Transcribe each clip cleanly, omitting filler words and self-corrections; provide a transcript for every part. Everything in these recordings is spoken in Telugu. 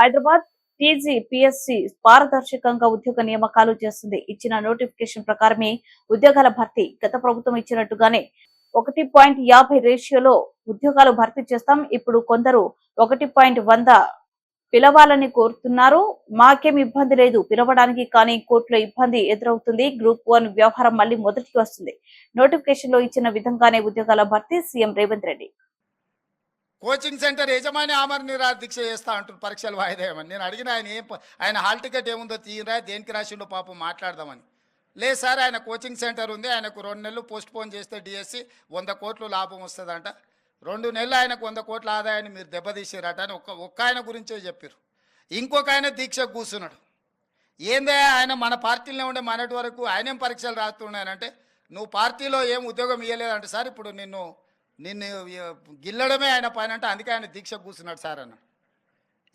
హైదరాబాద్ టీజీపీఎస్సీ పారదర్శకంగా ఉద్యోగ నియామకాలు చేస్తుంది. ఇచ్చిన నోటిఫికేషన్ ప్రకారమే ఉద్యోగాల భర్తీ. గత ప్రభుత్వం ఇచ్చినట్టుగానే 1.50 రేషియోలో ఉద్యోగాలు భర్తీ చేస్తాం. ఇప్పుడు కొందరు 1.100 పిలవాలని కోరుతున్నారు. మాకేం ఇబ్బంది లేదు పిలవడానికి, కానీ కోర్టులో ఇబ్బంది ఎదురవుతుంది. గ్రూప్ 1 వ్యవహారం మళ్లీ మొదటికి వస్తుంది. నోటిఫికేషన్ లో ఇచ్చిన విధంగానే ఉద్యోగాల భర్తీ. CM Revanth Reddy coaching centre యజమాని ఆమరణ నిరాహార దీక్ష చేస్తా అంటారు పరీక్షలు వాయిదా వేయమని. నేను అడిగిన ఆయన హాల్ టికెట్ ఏముందో తీయరా, దేనికి రాసిండో పాపం మాట్లాడదామని. లేదు సార్, ఆయన కోచింగ్ సెంటర్ ఉంది, ఆయనకు 2 నెలలు పోస్ట్ పోన్ చేస్తే డిఎస్సి 100 కోట్లు లాభం వస్తుందంట. 2 నెలలు ఆయనకు 100 కోట్ల ఆదాయాన్ని మీరు దెబ్బతీసారట అని ఒక్క ఆయన గురించే చెప్పారు. ఇంకొక ఆయన దీక్ష కూర్చున్నాడు. ఏందే ఆయన మన పార్టీలో ఉండే మనటి వరకు ఆయనేం పరీక్షలు రాస్తున్నాయనంటే, నువ్వు పార్టీలో ఏం ఉద్యోగం ఇవ్వలేదంటే సార్, ఇప్పుడు నిన్ను గిల్లడమే ఆయన పైన అంటే, అందుకే ఆయన దీక్ష కూర్చున్నాడు సార్ అన్న.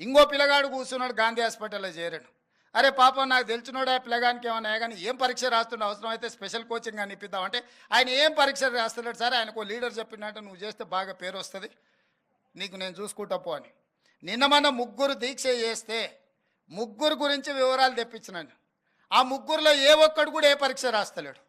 ఇంకో పిల్లగాడు కూర్చున్నాడు, గాంధీ హాస్పిటల్లో చేరాడు. అరే పాపం, నాకు తెలిసినోడే పిల్లగానికి ఏమన్నా కానీ ఏం పరీక్ష రాస్తుండే, అవసరం అయితే స్పెషల్ కోచింగ్ అని ఇప్పిద్దామంటే ఆయన ఏం పరీక్ష రాస్తున్నాడు సార్. ఆయనకు లీడర్ చెప్పినట్టు నువ్వు చేస్తే బాగా పేరు వస్తుంది, నీకు నేను చూసుకుంటా పో అని. నిన్న మన 3 దీక్ష చేస్తే 3 గురించి వివరాలు తెప్పించినాను. ఆ 3లో ఏ ఒక్కడు కూడా ఏ పరీక్ష రాస్తలేడు.